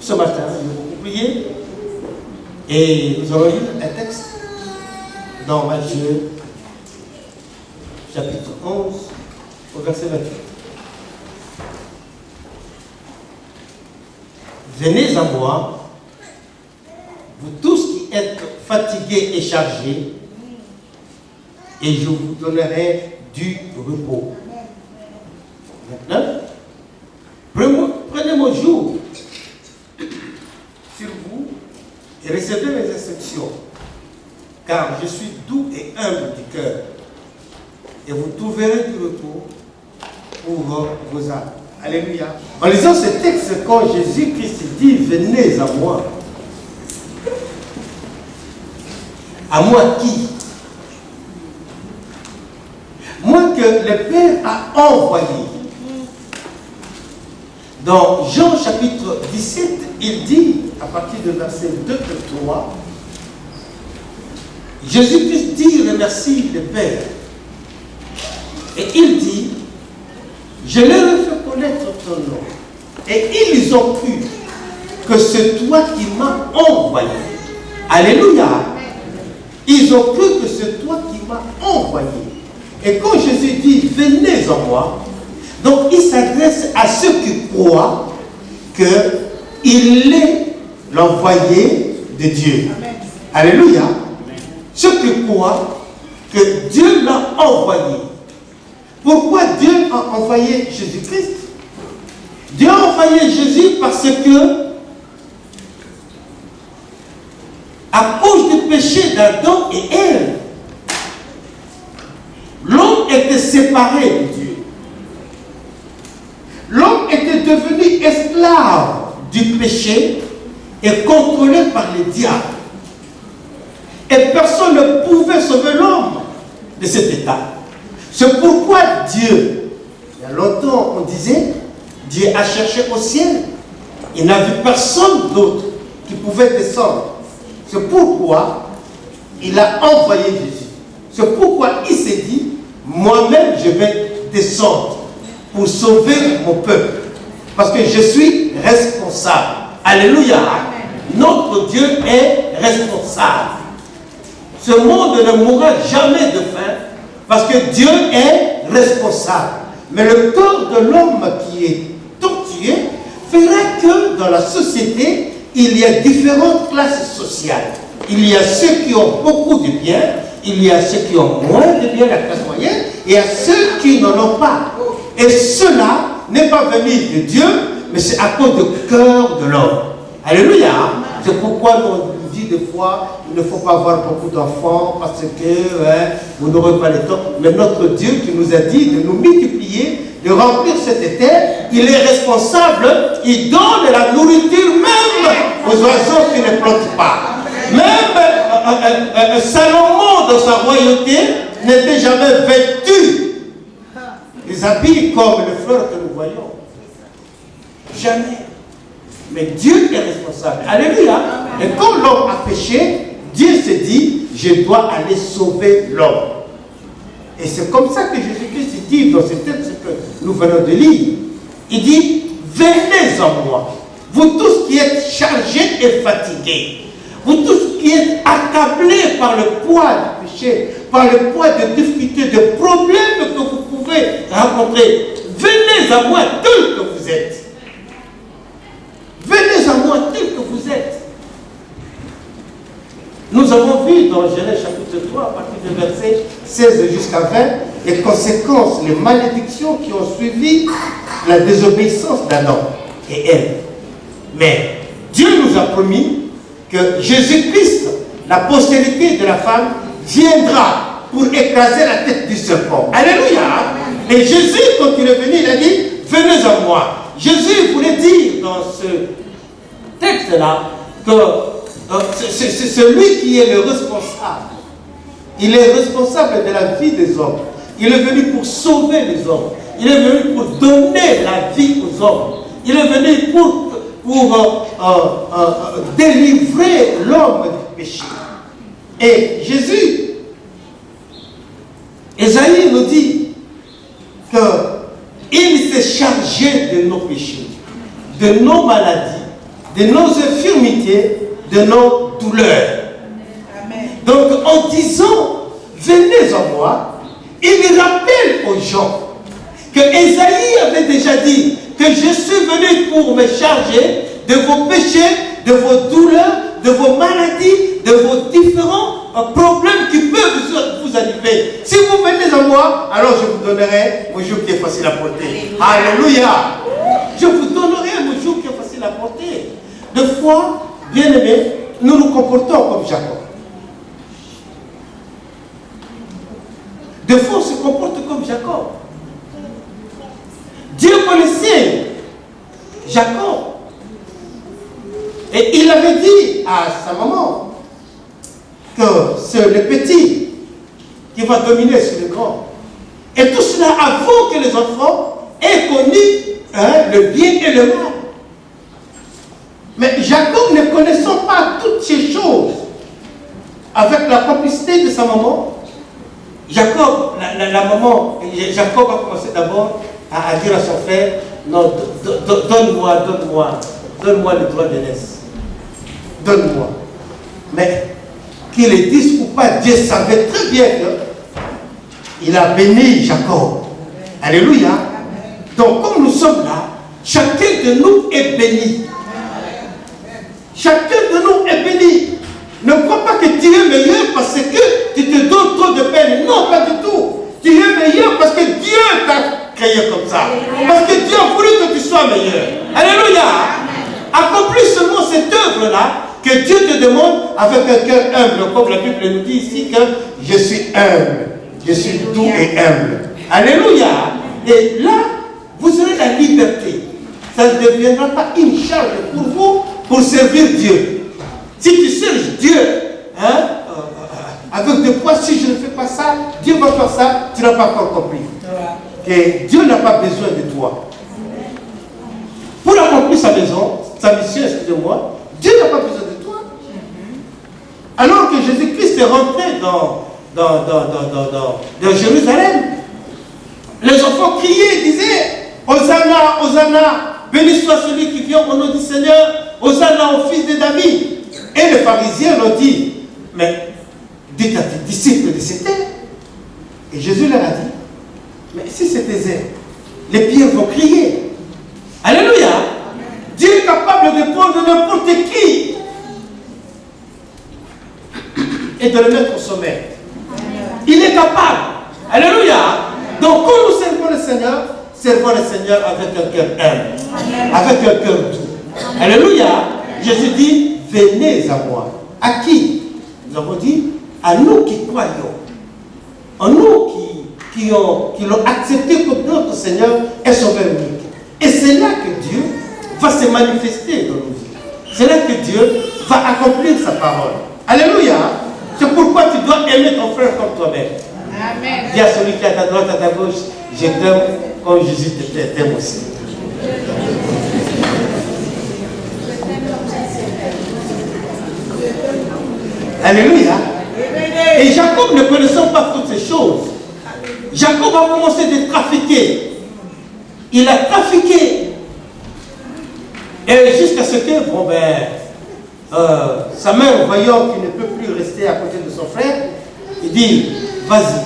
ce matin, nous allons prier et nous allons lire un texte dans Matthieu, chapitre 11, au verset 28. Venez à moi, vous tous qui êtes fatigués et chargés, et je vous donnerai du repos. Maintenant, prenez mon joug sur vous et recevez mes instructions, car je suis doux et humble du cœur, et vous trouverez du repos pour vos âmes. Alléluia. En lisant ce texte, quand Jésus-Christ dit « Venez à moi », à moi qui? Moi que le Père a envoyé. Dans Jean chapitre 17, il dit, à partir de verset 2 et 3, Jésus-Christ dit, remercie le Père. Et il dit, je leur ai fait connaître ton nom. Et ils ont cru que c'est toi qui m'as envoyé. Alléluia. Ils ont cru que c'est toi qui m'as envoyé. Et quand Jésus dit, venez en moi, donc il s'adresse à ceux qui croient qu'il est l'envoyé de Dieu. Amen. Alléluia. Amen. Ceux qui croient que Dieu l'a envoyé. Pourquoi Dieu a envoyé Jésus-Christ? Dieu a envoyé Jésus parce que, à cause du péché d'Adam et Ève, l'homme était séparé de Dieu. L'homme était devenu esclave du péché et contrôlé par les diables. Et personne ne pouvait sauver l'homme de cet état. C'est pourquoi Dieu, il y a longtemps on disait, Dieu a cherché au ciel. Il n'a vu personne d'autre qui pouvait descendre. C'est pourquoi il a envoyé Jésus. C'est pourquoi il s'est dit, moi-même je vais descendre pour sauver mon peuple. Parce que je suis responsable. Alléluia. Notre Dieu est responsable. Ce monde ne mourra jamais de faim parce que Dieu est responsable. Mais le corps de l'homme qui est torturé fera que dans la société, il y a différentes classes sociales. Il y a ceux qui ont beaucoup de biens, il y a ceux qui ont moins de biens, la classe moyenne, et il y a ceux qui n'en ont pas. Et cela n'est pas venu de Dieu, mais c'est à cause du cœur de l'homme. Alléluia. C'est pourquoi on dit des fois, il ne faut pas avoir beaucoup d'enfants parce que vous n'aurez pas le temps. Mais notre Dieu qui nous a dit de nous multiplier, de remplir cette terre, il est responsable, il donne la nourriture même aux oiseaux qui ne plantent pas. Même Salomon dans sa royauté n'était jamais vêtu des habits comme les fleurs que nous voyons. Jamais. Mais Dieu est responsable. Alléluia. Et quand l'homme a péché, Dieu s'est dit, je dois aller sauver l'homme. Et c'est comme ça que Jésus-Christ dit dans ce texte que nous venons de lire. Il dit, venez en moi, vous tous qui êtes chargés et fatigués, vous tous qui êtes accablés par le poids du péché, par le poids de difficultés, de problèmes que vous pouvez rencontrer, venez à moi tel que vous êtes. Venez à moi tel que vous êtes. Nous avons vu dans Genèse chapitre 3, à partir du verset 16 jusqu'à 20, les conséquences, les malédictions qui ont suivi la désobéissance d'Adam et Ève. Mais Dieu nous a promis que Jésus-Christ, la postérité de la femme, viendra pour écraser la tête du serpent. Alléluia. Et Jésus, quand il est venu, il a dit, venez à moi. Jésus voulait dire dans ce texte-là que c'est celui qui est le responsable. Il est responsable de la vie des hommes. Il est venu pour sauver les hommes. Il est venu pour donner la vie aux hommes. Il est venu pour délivrer l'homme du péché. Et Jésus, Ésaïe nous dit qu'il s'est chargé de nos péchés, de nos maladies, de nos infirmités, de nos douleurs. Amen. Donc en disant, venez en moi, il rappelle aux gens que Ésaïe avait déjà dit que je suis venu pour me charger de vos péchés, de vos douleurs, de vos maladies, de vos différents problèmes qui peuvent vous arriver. Si vous venez à moi, alors je vous donnerai mon joug qui est facile à porter. Alléluia. Je vous donnerai mon joug qui est facile à porter. Des fois, bien aimés, nous nous comportons comme Jacob. Des fois, on se comporte comme Jacob. Dieu connaissait Jacob. Et il avait dit à sa maman que c'est le petit qui va dominer sur le grand. Et tout cela avant que les enfants aient connu le bien et le mal. Mais Jacob, ne connaissant pas toutes ces choses, avec la complicité de sa maman, Jacob, la maman, Jacob a commencé d'abord à dire à son frère, non, donne-moi le droit de l'aise. Donne-moi. Mais qu'il le dise ou pas, Dieu savait très bien qu'il a béni Jacob. Alléluia. Donc comme nous sommes là, chacun de nous est béni. Chacun de nous est béni. Ne crois pas que tu es meilleur parce que tu te donnes trop de peine. Non, pas du tout. Tu es meilleur parce que Dieu t'a créé comme ça. Parce que Dieu a voulu que tu sois meilleur. Alléluia. Accomplis seulement cette œuvre-là que Dieu te demande avec un cœur humble. Comme la Bible nous dit ici que je suis humble. Je suis doux et humble. Alléluia. Et là, vous aurez la liberté. Ça ne deviendra pas une charge pour vous pour servir Dieu. Si tu sers Dieu, avec des poids, si je ne fais pas ça, Dieu va faire ça, tu n'as pas encore compris. Et Dieu n'a pas besoin de toi. Pour accomplir sa maison, sa mission, excusez-moi, Dieu n'a pas besoin de toi. Alors que Jésus-Christ est rentré dans Jérusalem, les enfants criaient, disaient, Hosanna, Hosanna, béni soit celui qui vient au nom du Seigneur, Hosanna au fils de David. Et les pharisiens leur dit, mais dites à tes disciples de se taire. Et Jésus leur a dit, mais si c'est taisait, les pierres vont crier. Alléluia. Dieu est capable de prendre n'importe qui et de le mettre au sommet. Il est capable. Alléluia. Donc quand nous servons le Seigneur avec un cœur humble, avec un cœur doux. Alléluia. Jésus dit, venez à moi. À qui? Nous avons dit, à nous qui croyons. À nous qui l'ont accepté comme notre Seigneur et Sauveur unique. Et c'est là que Dieu va se manifester dans nos vies. C'est là que Dieu va accomplir sa parole. Alléluia. C'est pourquoi tu dois aimer ton frère comme toi-même. Amen. Dis à celui qui est à ta droite, à ta gauche, je t'aime comme Jésus t'aime aussi. Alléluia. Et Jacob, ne connaissant pas toutes ces choses, Jacob a commencé de trafiquer. Il a trafiqué. Et jusqu'à ce que, sa mère, voyant qu'il ne peut plus rester à côté de son frère, il dit, vas-y,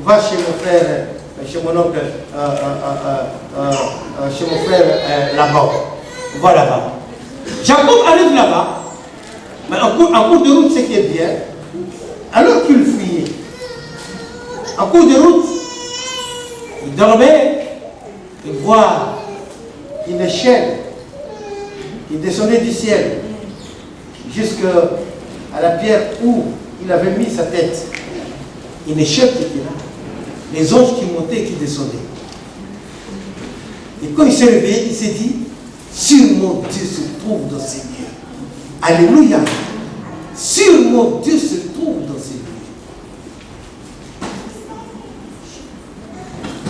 va chez mon frère, chez mon oncle, chez mon frère là-bas. Va là-bas. Jacob arrive là-bas, mais en cours de route, ce qui est bien, alors qu'il fuyait, en cours de route, il dormait, il voit une échelle qui descendait du ciel jusqu'à la pierre où il avait mis sa tête. Une échelle qui était là, les anges qui montaient et qui descendaient. Et quand il s'est réveillé, il s'est dit, sûrement Dieu se trouve dans ces lieux. Alléluia. Sûrement Dieu se trouve dans ces lieux.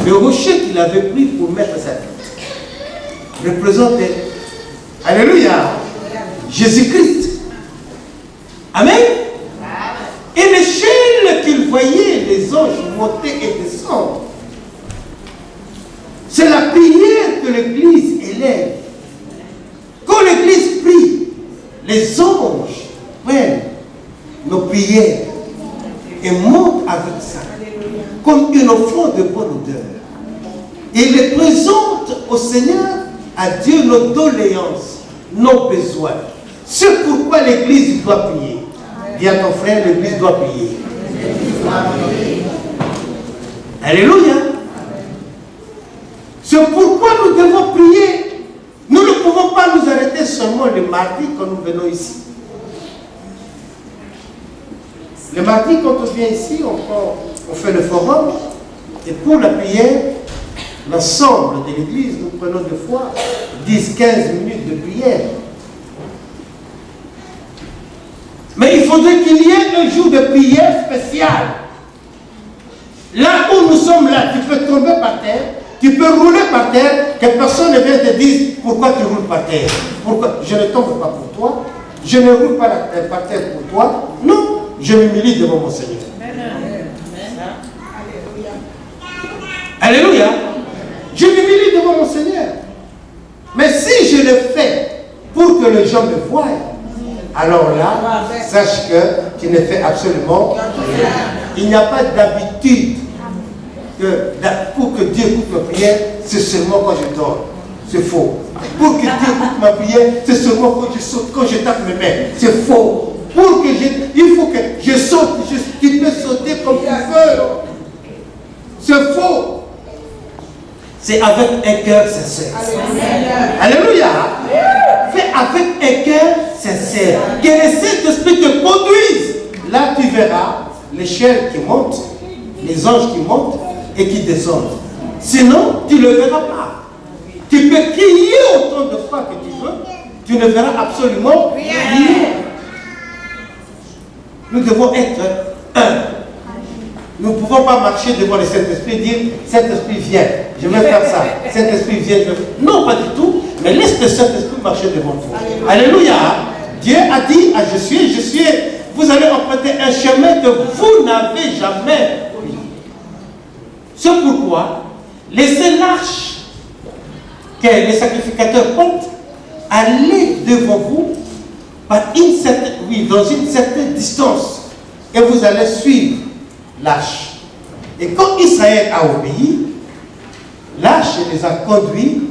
Le rocher qu'il avait pris pour mettre sa tête représentait, alléluia, Jésus-Christ. Amen. Et l'échelle qu'il voyait les anges monter et descendre, c'est la prière que l'Église élève. Quand l'Église les anges prennent nos prières et montent avec ça, comme une offrande de bonne odeur. Et les présentent au Seigneur, à Dieu, nos doléances, nos besoins. C'est pourquoi l'Église doit prier. Dis à ton frère, l'Église doit prier. Alléluia. C'est pourquoi nous devons prier. Nous ne pouvons pas nous arrêter seulement le mardi quand nous venons ici. Le mardi, quand on vient ici, on fait le forum. Et pour la prière, l'ensemble de l'Église, nous prenons des fois 10-15 minutes de prière. Mais il faudrait qu'il y ait un jour de prière spécial. Là où nous sommes là, tu peux tomber par terre, tu peux rouler par terre, que personne ne vienne te dire pourquoi tu roules par terre. Pourquoi? Je ne tombe pas pour toi, je ne roule pas par terre pour toi. Non, je m'humilie devant mon Seigneur. Alléluia. Je m'humilie devant mon Seigneur. Mais si je le fais pour que les gens me voient, alors là, sache que tu ne fais absolument rien. Il n'y a pas d'habitude pour que Dieu écoute ma prière, c'est seulement quand je dors. C'est faux. Pour que Dieu écoute ma prière, c'est seulement quand je saute, quand je tape mes mains. C'est faux. Il faut que je saute. Tu peux sauter comme tu veux. C'est faux. C'est avec un cœur sincère. Alléluia. Fais avec un cœur sincère. Que le Saint-Esprit te conduise. Là, tu verras l'échelle qui monte, les anges qui montent et qui descendent. Sinon, tu ne le verras pas. Tu peux crier autant de fois que tu veux, tu ne verras absolument rien. Nous devons être un. Nous ne pouvons pas marcher devant le Saint-Esprit et dire Saint-Esprit viens, je vais faire ça. Saint-Esprit viens, je vais... Non, pas du tout, mais laisse le Saint-Esprit marcher devant toi. Alléluia. Dieu a dit à je suis, vous allez emprunter un chemin que vous n'avez jamais pris. C'est pourquoi laissez l'arche que les sacrificateurs portent aller devant vous par dans une certaine distance et vous allez suivre l'arche. Et quand Israël a obéi, l'arche les a conduits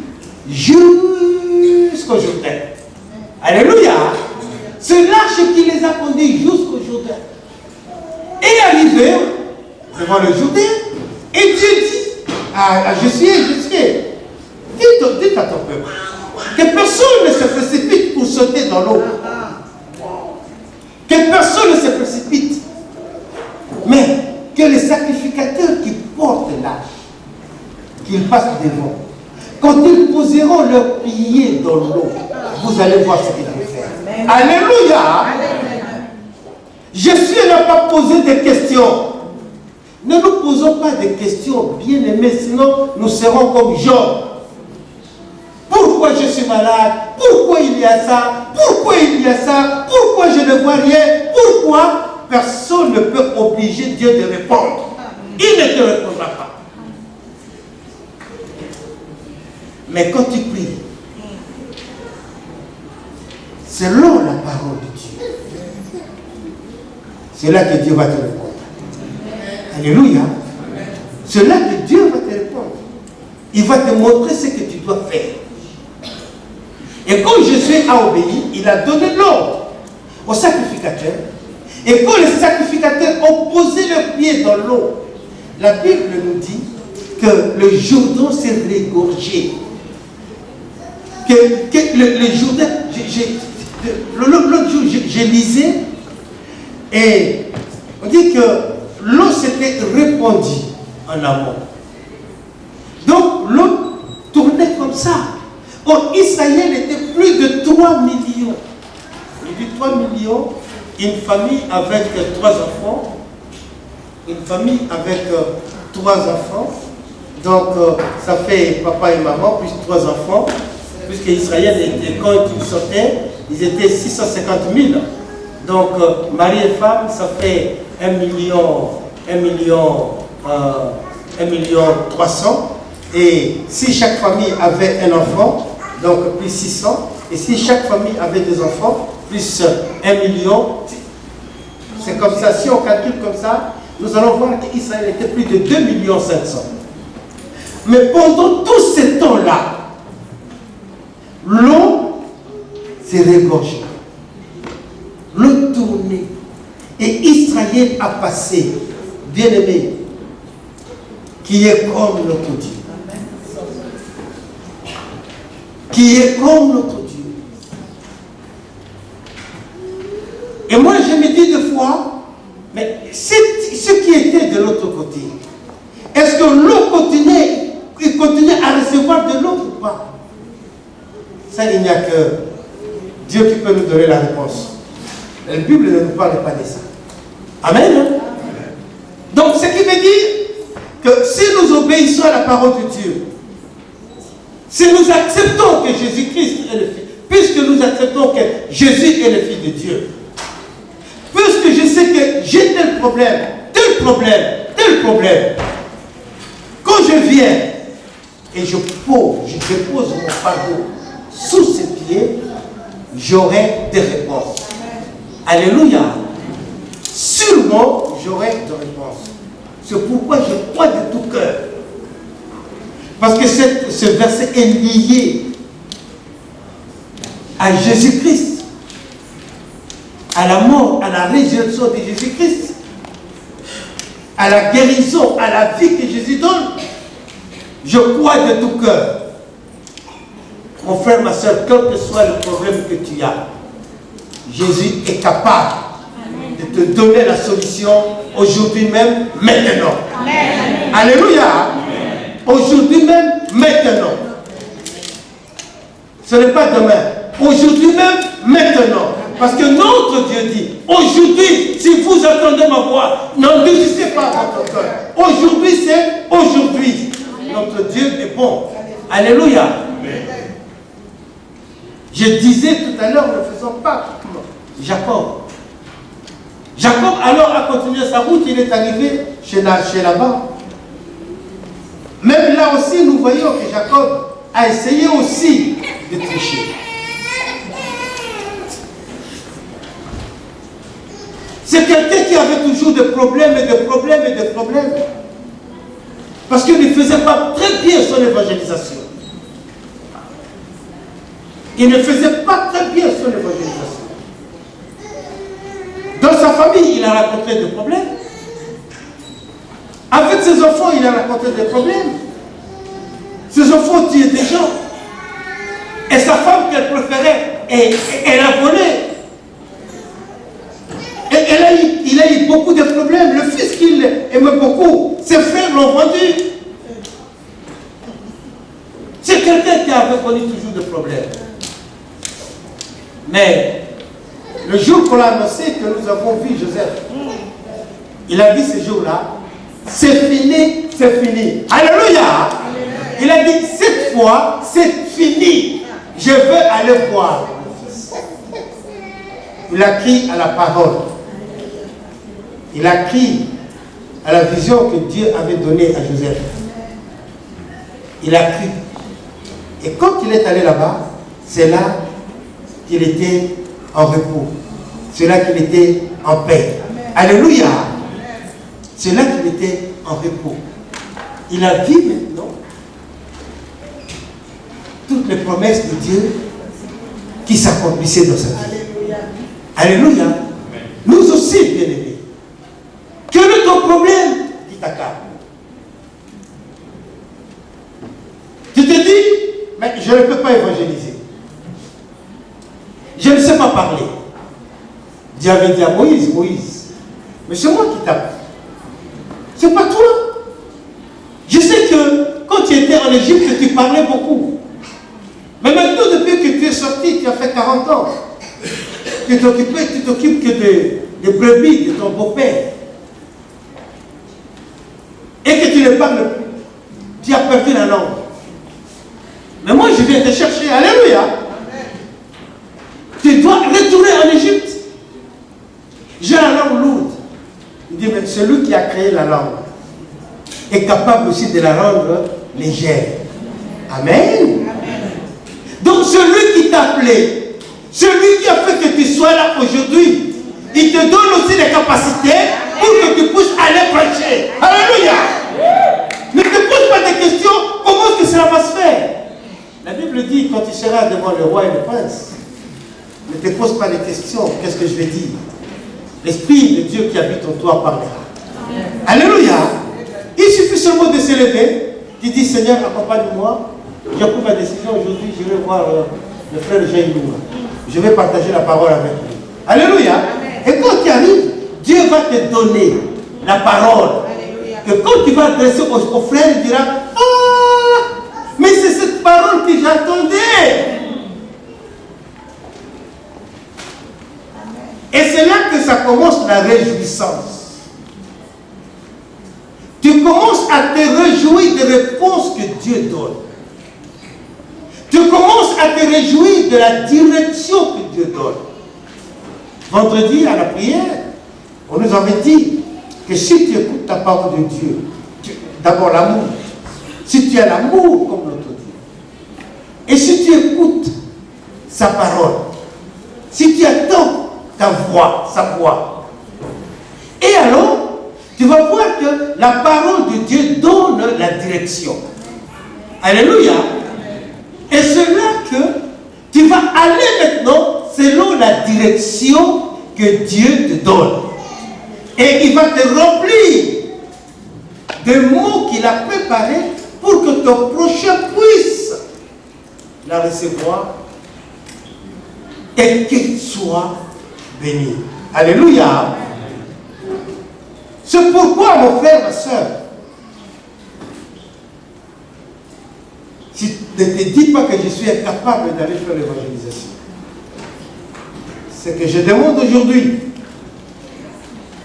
jusqu'au Jourdain. Alléluia. C'est l'arche qui les a conduits jusqu'au Jourdain. Et arrivé devant le Jourdain, et Dieu dit je suis. Dites à ton peuple que personne ne se précipite pour sauter dans l'eau. Que personne ne se précipite. Mais que les sacrificateurs qui portent l'arche, qu'ils passent devant, quand ils poseront leurs pieds dans l'eau, vous allez voir ce qu'ils vont faire. Alléluia. Jésus n'a pas posé des questions. Ne nous posons pas des questions, bien aimés, sinon nous serons comme Job. Pourquoi je suis malade? Pourquoi il y a ça? Pourquoi il y a ça? Pourquoi je ne vois rien? Pourquoi? Personne ne peut obliger Dieu de répondre. Il ne te répondra pas. Mais quand tu pries, selon la parole de Dieu, c'est là que Dieu va te répondre. Alléluia. C'est là que Dieu va te répondre. Il va te montrer ce que tu dois faire. Et quand Jésus a obéi, il a donné l'ordre aux sacrificateurs. Et quand les sacrificateurs ont posé leurs pieds dans l'eau, la Bible nous dit que le Jourdain s'est régorgé. Que le Jourdain, l'autre jour, je lisais, et on dit que l'eau s'était répandue en amont. Donc l'eau tournait comme ça. Or, Israël était plus de 3 millions. Il dit 3 millions, une famille avec 3 enfants. Une famille avec 3 enfants. Donc, ça fait papa et maman, plus 3 enfants. Puisque Israël, quand ils sortaient, ils étaient 650 000. Donc, mari et femme, ça fait 1 million 300. Et si chaque famille avait un enfant, donc plus 600, et si chaque famille avait des enfants, plus 1 million. C'est comme ça, si on calcule comme ça, nous allons voir qu'Israël était plus de 2,5 millions. Mais pendant tout ce temps-là, l'eau s'est régorgée. L'eau tournait. Et Israël a passé, bien-aimé, qui est comme notre Dieu. Qui est comme notre Dieu. Et moi, je me dis des fois, mais ce qui était de l'autre côté, est-ce que l'eau continuait à recevoir de l'eau ou pas? Ça, il n'y a que Dieu qui peut nous donner la réponse. La Bible ne nous parle pas de ça. Amen. Donc, ce qui veut dire que si nous obéissons à la parole de Dieu, si nous acceptons que Jésus-Christ est le Fils, puisque nous acceptons que Jésus est le Fils de Dieu, puisque je sais que j'ai tel problème, quand je viens et je pose mon fardeau sous ses pieds, j'aurai des réponses. Alléluia. Sûrement, j'aurai des réponses. C'est pourquoi je crois de tout cœur. Parce que ce verset est lié à Jésus-Christ, à la mort, à la résurrection de Jésus-Christ, à la guérison, à la vie que Jésus donne. Je crois de tout cœur. Mon frère, ma soeur, quel que soit le problème que tu as, Jésus est capable de te donner la solution aujourd'hui même, maintenant. Amen. Alléluia. Amen. Aujourd'hui même, maintenant. Ce n'est pas demain. Aujourd'hui même, maintenant. Parce que notre Dieu dit, aujourd'hui, si vous entendez ma voix, n'endurcissez pas votre cœur. Aujourd'hui, c'est aujourd'hui. Notre Dieu est bon. Alléluia. Amen. Je disais tout à l'heure, ne faisons pas Jacob. Jacob alors a continué sa route, il est arrivé chez Laban. Même là aussi, nous voyons que Jacob a essayé aussi de tricher. C'est quelqu'un qui avait toujours des problèmes. Parce qu'il ne faisait pas très bien son évangélisation. Il ne faisait pas très bien son évangélisation. Dans sa famille, il a rencontré des problèmes. Avec ses enfants, il a rencontré des problèmes. Ses enfants tuaient des gens. Et sa femme qu'elle préférait, elle a volé. Et il a eu beaucoup de problèmes. Le fils qu'il aimait beaucoup, ses frères l'ont vendu. C'est quelqu'un qui avait connu toujours des problèmes. Mais le jour qu'on a annoncé que nous avons vu Joseph, il a dit ce jour-là, c'est fini, c'est fini. Alléluia. Il a dit, cette fois, c'est fini. Je veux aller voir. Il a crié à la parole. Il a crié à la vision que Dieu avait donnée à Joseph. Il a crié. Et quand il est allé là-bas, c'est là qu'il était en repos. C'est là qu'il était en paix. Alléluia. C'est là qu'il était en repos. Il a vu maintenant toutes les promesses de Dieu qui s'accomplissaient dans sa vie. Alléluia. Nous aussi, bien-aimés. Quel est ton problème qui t'accable? Tu te dis, mais je ne peux pas évangéliser. Je ne sais pas parler. Dieu avait dit à Moïse, mais c'est moi qui t'appelle. C'est pas toi. Je sais que quand tu étais en Égypte, tu parlais beaucoup. Mais maintenant, depuis que tu es sorti, tu as fait 40 ans. Tu t'occupes que des brebis de ton beau-père. Et que tu ne parles plus. Tu as perdu la langue. Mais moi, je viens te chercher. Alléluia. Tu dois retourner en Égypte. J'ai la langue lourde. Il dit, mais celui qui a créé la langue est capable aussi de la rendre légère. Amen. Donc celui qui t'a appelé, celui qui a fait que tu sois là aujourd'hui, il te donne aussi les capacités pour que tu puisses aller prêcher. Alléluia. Ne te pose pas de questions, comment est-ce que cela va se faire? La Bible dit, quand tu seras devant le roi et le prince, ne te pose pas de questions, qu'est-ce que je vais dire? L'Esprit de Dieu qui habite en toi parlera. Alléluia. Il suffit seulement de s'élever, tu dis, Seigneur, accompagne-moi. J'ai pris ma décision aujourd'hui, je vais voir le frère Jaïnou. Je vais partager la parole avec lui. Alléluia. Et quand tu arrives, Dieu va te donner la parole. Que quand tu vas adresser au frère, il dira, ah, mais c'est cette parole que j'attendais. Et c'est là que ça commence la réjouissance. Tu commences à te réjouir des réponses que Dieu donne. Tu commences à te réjouir de la direction que Dieu donne. Vendredi, à la prière, on nous avait dit que si tu écoutes la parole de Dieu, d'abord l'amour, si tu as l'amour comme notre Dieu, et si tu écoutes sa parole, si tu attends ta voix, sa voix, et alors, tu vas voir que la parole de Dieu donne la direction. Alléluia. Et c'est là que tu vas aller maintenant selon la direction que Dieu te donne. Et il va te remplir des mots qu'il a préparés pour que ton prochain puisse la recevoir et qu'il soit béni. Alléluia. C'est pourquoi, mon frère, ma soeur, si ne te dis pas que je suis incapable d'aller faire l'évangélisation, c'est que je demande aujourd'hui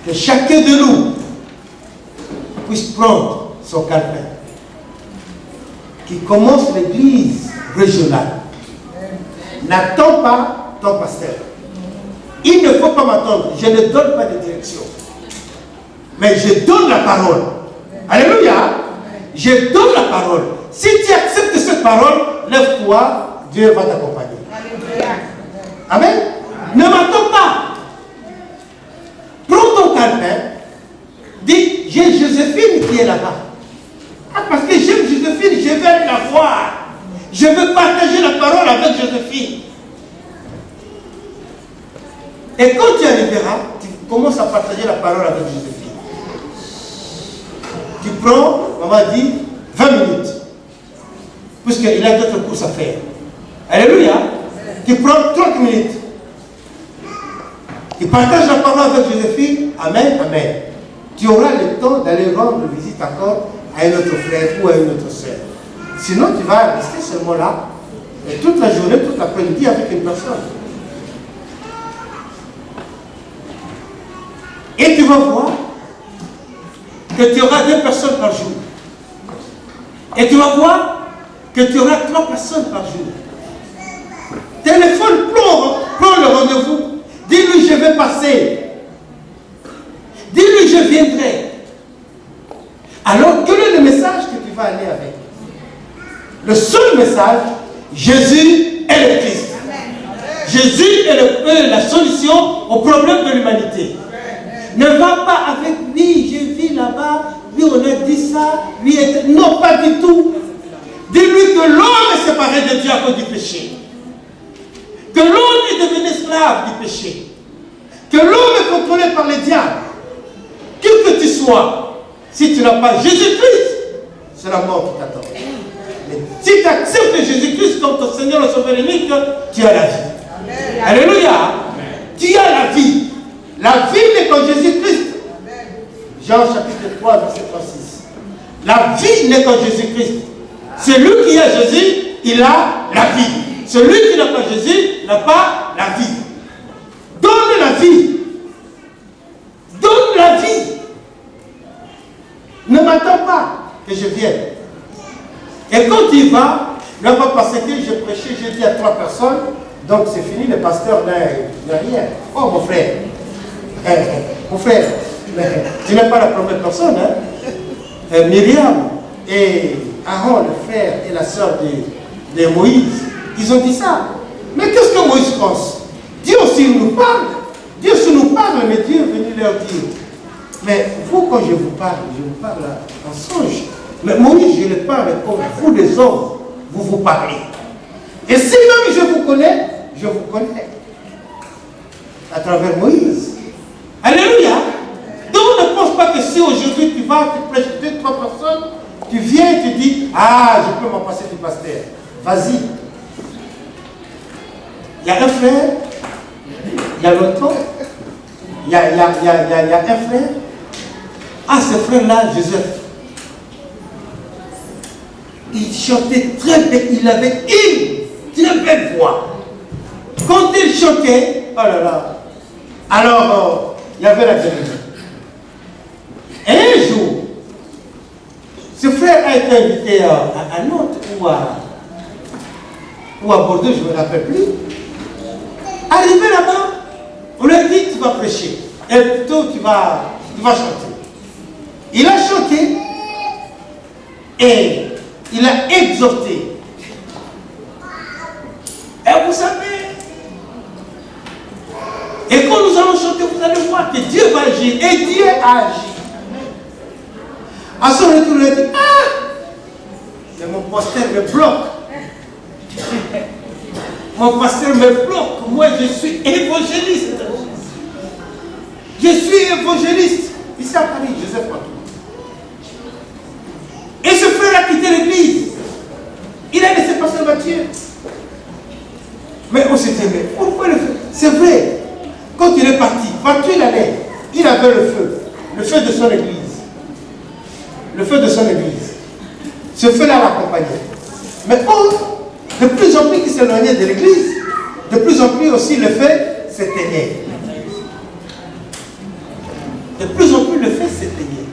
que chacun de nous puisse prendre son calepin, qui commence l'église régionale. N'attends pas ton pasteur. Il ne faut pas m'attendre. Je ne donne pas de direction. Mais je donne la parole. Alléluia. Je donne la parole. Si tu acceptes cette parole, lève-toi, Dieu va t'accompagner. Amen. Ne m'attends pas. Prends ton calepin. Dis, j'ai Joséphine qui est là-bas. Ah, parce que j'aime Joséphine, je vais la voir. Je veux partager la parole avec Joséphine. Et quand tu arriveras, tu commences à partager la parole avec Joséphine. Tu prends, maman dit, 20 minutes. Puisqu'il a d'autres courses à faire. Alléluia. Tu prends 30 minutes. Tu partages la parole avec Joséphine. Amen, amen. Tu auras le temps d'aller rendre visite encore à un autre frère ou à une autre sœur. Sinon, tu vas rester seulement là, et toute la journée, toute l'après-midi avec une personne. Et tu vas voir que tu auras 2 personnes par jour. Et tu vas voir que tu auras 3 personnes par jour. Téléphone, prends le rendez-vous. Dis-lui, je vais passer. Dis-lui, je viendrai. Alors, quel est le message que tu vas aller avec? Le seul message, Jésus est le Christ. Jésus est la solution au problème de l'humanité. Ne va pas avec lui, je vis là-bas, lui on a dit ça, lui est... Non, pas du tout. Dis-lui que l'homme est séparé de Dieu à cause du péché. Que l'homme est devenu esclave du péché. Que l'homme est contrôlé par les diables. Qui que tu sois, si tu n'as pas Jésus-Christ, c'est la mort qui t'attend. Mais si tu acceptes Jésus-Christ comme ton Seigneur et Sauveur unique, tu as la vie. Amen. Alléluia. Amen. Tu as la vie. La vie n'est qu'en Jésus-Christ. Jean chapitre 3, verset 36. La vie n'est qu'en Jésus-Christ. Celui qui a Jésus, il a la vie. Celui qui n'a pas Jésus, n'a pas la vie. Donne la vie. Donne la vie. Ne m'attends pas que je vienne. Et quand il va, ne va pas parce que j'ai prêché, j'ai dit à 3 personnes, donc c'est fini, le pasteur n'a rien. Oh mon frère. Mon frère, tu n'es pas la première personne. Hein? Myriam et Aaron, le frère et la sœur de Moïse, ils ont dit ça. Mais qu'est-ce que Moïse pense? Dieu aussi nous parle. Dieu aussi nous parle, mais Dieu est venu leur dire, mais vous, quand je vous parle en songe. Mais Moïse, je le parle comme vous les hommes, vous parlez. Et si même je vous connais, je vous connais. À travers Moïse. Alléluia. Donc ne pense pas que si aujourd'hui tu vas, tu prêches 2-3 personnes, tu viens et tu dis, ah, je peux m'en passer du pasteur. Vas-y. Il y a un frère, il y a l'autre, il y a un frère. Ah, ce frère-là, Joseph, il chantait très bien, il avait une très belle voix. Quand il chantait, oh là là, alors il y avait la guérison. Et un jour, ce frère a été invité à Nantes ou à Bordeaux, je ne me rappelle plus. Arrivé là-bas, on lui a dit, tu vas prêcher. Et plutôt, tu vas chanter. Il a chanté et il a exhorté. Et vous savez, et quand nous allons chanter, vous allez voir que Dieu va agir. Et Dieu a agi. À son retour, il a dit, ah, c'est mon pasteur me bloque. Mon pasteur me bloque. Moi, je suis évangéliste. Je suis évangéliste. Ici à Paris, Joseph Patou. Et ce frère a quitté l'église. Il a laissé passer Mathieu. Mais on s'est dit, mais pourquoi le feu? C'est vrai. Quand il est parti, Mathieu il avait le feu de son église. Le feu de son église. Ce feu-là l'accompagnait. Mais de plus en plus il s'éloignait de l'église, de plus en plus aussi le feu s'éteignait. De plus en plus le feu s'éteignait.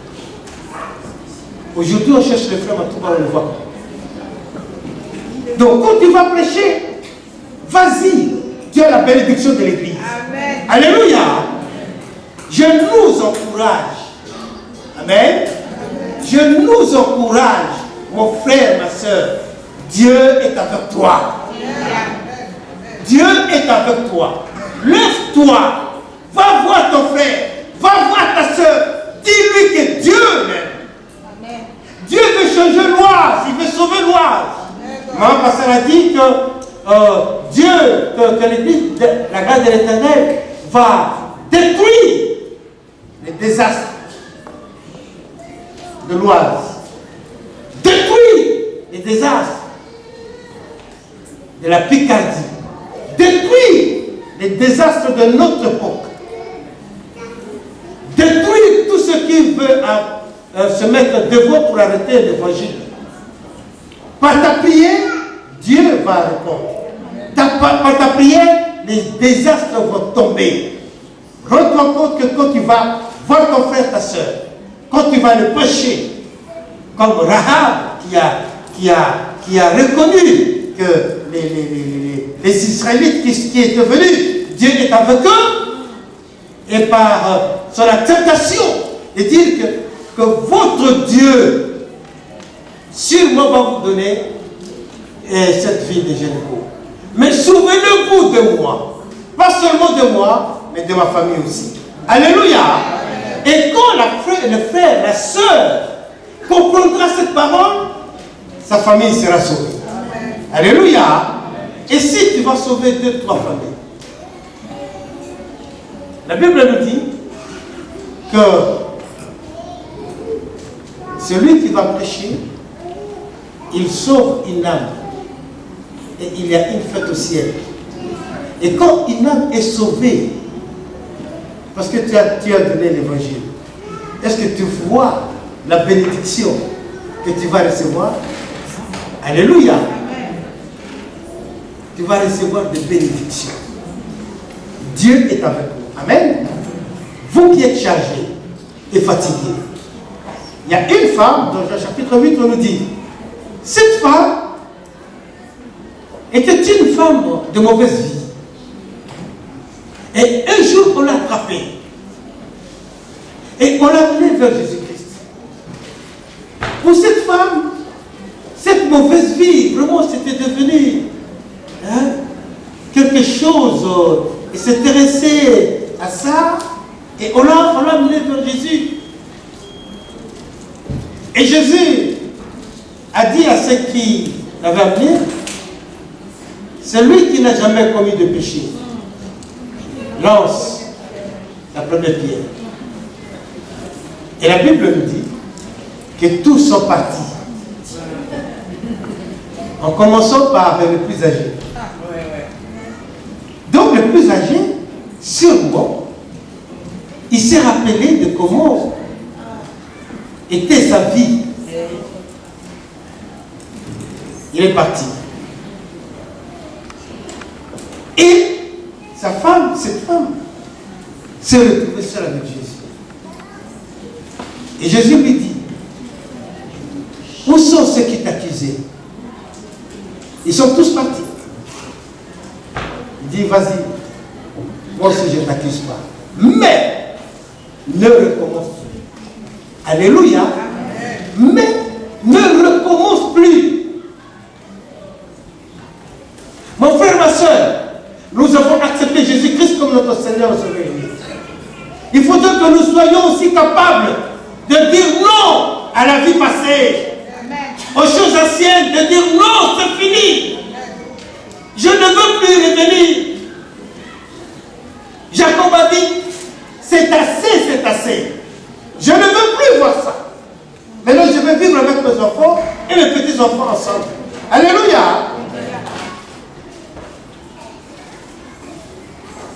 Aujourd'hui on cherche le frère Matouba, on le voit. Donc quand tu vas prêcher, vas-y, tu as la bénédiction de l'église. Alléluia. Je nous encourage. Amen. Je nous encourage, mon frère, ma soeur. Dieu est avec toi. Dieu est avec toi. Lève-toi. Va voir ton frère. Va voir ta soeur. Dis-lui que Dieu l'aime. Dieu veut changer l'Oise. Il veut sauver l'Oise. Maman pasteur a dit que Dieu, que l'église, la grâce de l'Éternel, va détruire les désastres de l'Oise. Détruire les désastres de la Picardie. Détruire les désastres de notre époque. Détruire tout ce qui veut se mettre devant pour arrêter l'évangile. Par ta prière, Dieu va répondre. Par ta prière, les désastres vont tomber. Rends-toi compte que quand tu vas voir ton frère, ta soeur, quand tu vas le prêcher, comme Rahab qui a reconnu que les Israélites qui étaient venus, Dieu est avec eux, et par son acceptation de dire que votre Dieu sûrement va vous donner cette vie de Jéricho. Mais souvenez-vous de moi, pas seulement de moi, mais de ma famille aussi. Alléluia. Et quand le frère, la sœur comprendra cette parole, sa famille sera sauvée. Alléluia. Et si tu vas sauver 2-3 familles, la Bible nous dit que celui qui va prêcher, il sauve une âme. Et il y a une fête au ciel. Et quand une âme est sauvée, parce que tu as donné l'évangile, est-ce que tu vois la bénédiction que tu vas recevoir? Alléluia. Tu vas recevoir des bénédictions. Dieu est avec vous. Amen. Vous qui êtes chargés et fatigués. Il y a une femme, dans le chapitre 8, on nous dit, cette femme était une femme de mauvaise vie. Et un jour, on l'a attrapée. Et on l'a amenée vers Jésus-Christ. Pour cette femme, cette mauvaise vie, vraiment, c'était devenu quelque chose. Et s'intéresser à ça et on l'a amené vers Jésus. Et Jésus a dit à ceux qui l'avaient amené, c'est lui qui n'a jamais commis de péché. Lance la première pierre. Et la Bible nous dit que tous sont partis. En commençant par le plus âgé. Donc le plus âgé, sûrement, il s'est rappelé de comment était sa vie. Il est parti. Et sa femme, cette femme, s'est retrouvée seule avec Jésus. Et Jésus lui dit, où sont ceux qui t'accusaient? Ils sont tous partis. Il dit, vas-y, moi aussi je ne t'accuse pas. Mais, ne recommence plus. Alléluia. Mais, ne recommence plus. Mon frère, ma soeur, nous avons accepté Jésus-Christ comme notre Seigneur et Sauveur. Il faudrait que nous soyons aussi capables de dire non à la vie passée, aux choses anciennes, de dire non, c'est fini. Je ne veux plus revenir. Jacob a dit, c'est assez, c'est assez. Je ne veux plus voir ça. Maintenant, je vais vivre avec mes enfants et mes petits-enfants ensemble. Alléluia.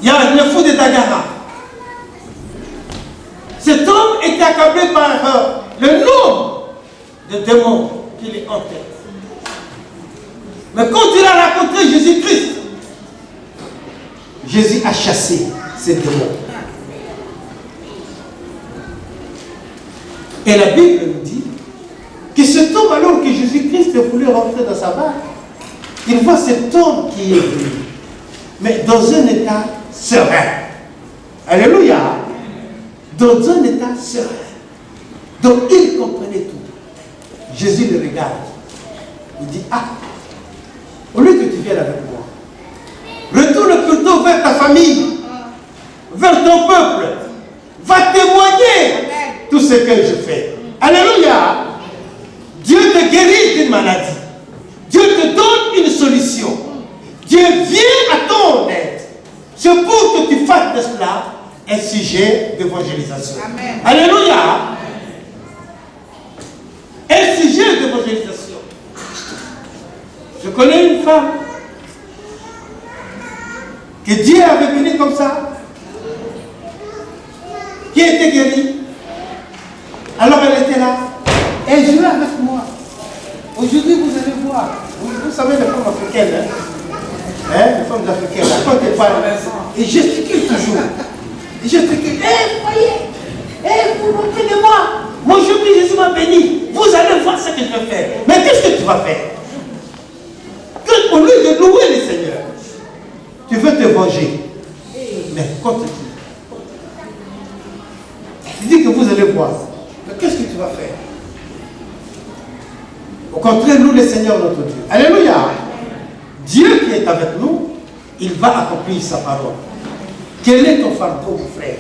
Il y a le fou de Dagara. Cet homme était accablé par le nombre de démons qui les hantaient. Mais quand il a rencontré Jésus-Christ, Jésus a chassé ces démons. Et la Bible nous dit que cet homme, alors que Jésus-Christ voulait rentrer dans sa barque, il voit cet homme qui est venu, mais dans un état serein. Alléluia. Dans un état serein. Donc il comprenait tout. Jésus le regarde. Il dit, ah, au lieu que tu viennes avec moi, retourne plutôt vers ta famille, vers ton peuple. Va témoigner tout ce que je fais. Alléluia. Dieu te guérit d'une maladie. Dieu te donne une solution. Dieu vient à ton aide. C'est pour que tu fasses de cela un sujet d'évangélisation. Alléluia. Un sujet d'évangélisation. Je connais une femme que Dieu avait venue comme ça, qui était guérie. Alors elle était là. Elle jouait avec moi. Aujourd'hui, vous allez voir. Vous savez, les femmes africaines, les femmes africaines, quand elles parlent, et gesticulent toujours. Et gesticule. Voyez, vous moquez de moi. Moi, aujourd'hui, Jésus m'a béni. Vous allez voir ce que je vais faire. Mais qu'est-ce que tu vas faire? Au lieu de louer le Seigneur, tu veux te venger. Mais contre qui? Tu dis que vous allez voir. Mais qu'est-ce que tu vas faire? Au contraire, nous, le Seigneur, notre Dieu. Alléluia. Dieu qui est avec nous, il va accomplir sa parole. Quel est ton fardeau, mon frère?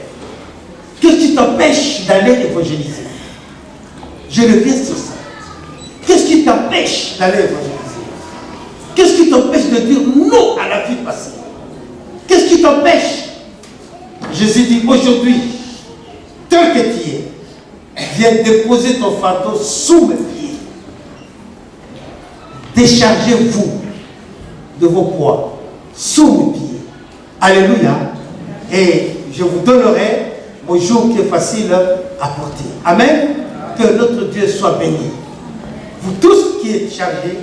Qu'est-ce qui t'empêche d'aller évangéliser? Je reviens sur ça. Qu'est-ce qui t'empêche d'aller évangéliser? Qu'est-ce qui t'empêche de dire non à la vie passée? Qu'est-ce qui t'empêche? Jésus dit aujourd'hui, tel que tu es, viens déposer ton fardeau sous mes pieds. Déchargez-vous de vos poids sous mes pieds. Alléluia. Et je vous donnerai mon jour qui est facile à porter. Amen. Que notre Dieu soit béni. Vous tous qui êtes chargés,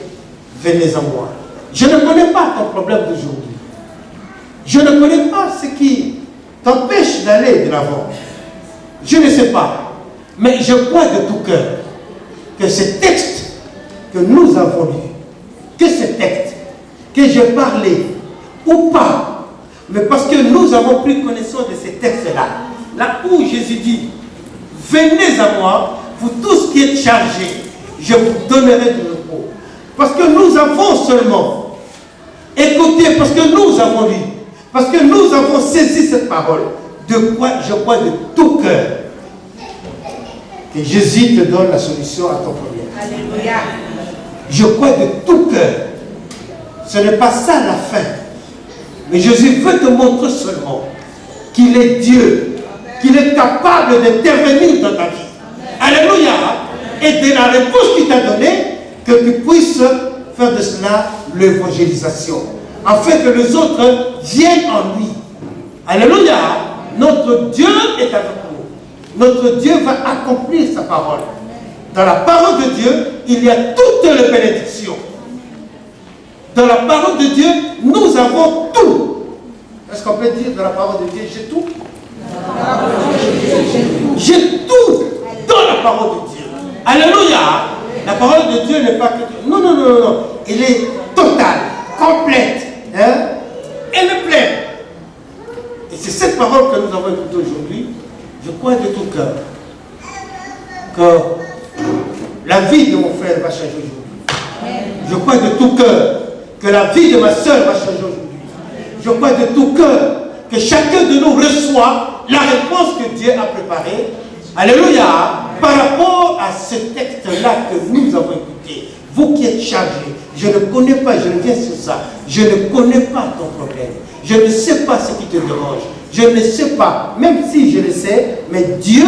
venez à moi. Je ne connais pas ton problème d'aujourd'hui. Je ne connais pas ce qui t'empêche d'aller de l'avant. Je ne sais pas. Mais je crois de tout cœur que ce texte que nous avons lu, que ce texte que j'ai parlé ou pas, mais parce que nous avons pris connaissance de ces textes-là, là où Jésus dit, venez à moi, vous tous qui êtes chargés, je vous donnerai du repos. Parce que nous avons seulement écouté, parce que nous avons lu Parce que nous avons saisi cette parole. De quoi je crois de tout cœur que Jésus te donne la solution à ton problème. Alléluia. Je crois de tout cœur. Ce n'est pas ça la fin. Mais Jésus veut te montrer seulement qu'il est Dieu, qu'il est capable d'intervenir dans ta vie. Alléluia. Et de la réponse qu'il t'a donnée, que tu puisses faire de cela l'évangélisation. Afin que les autres viennent en lui. Alléluia. Notre Dieu est avec nous. Notre Dieu va accomplir sa parole. Dans la parole de Dieu, il y a toutes les bénédictions. Dans la parole de Dieu, nous avons tout. Est-ce qu'on peut dire dans la parole de Dieu, j'ai tout? J'ai tout dans la parole de Dieu. Alléluia. La parole de Dieu n'est pas que... Non, non, non, non, non. Elle est totale, complète. Hein? Elle est pleine. Et c'est cette parole que nous avons écoutée aujourd'hui. Je crois de tout cœur que la vie de mon frère va changer aujourd'hui. Je crois de tout cœur que la vie de ma soeur va changer aujourd'hui. Je crois de tout cœur que chacun de nous reçoit la réponse que Dieu a préparée. Alléluia. Par rapport à ce texte-là que nous avons écouté. Vous qui êtes chargés, je ne connais pas, je reviens sur ça, je ne connais pas ton problème. Je ne sais pas ce qui te dérange. Je ne sais pas, même si je le sais, mais Dieu,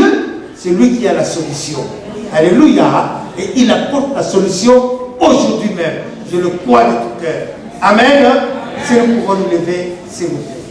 c'est lui qui a la solution. Alléluia. Et il apporte la solution aujourd'hui même. Je le crois de tout cœur. Amen. Si nous pouvons nous lever, s'il vous plaît.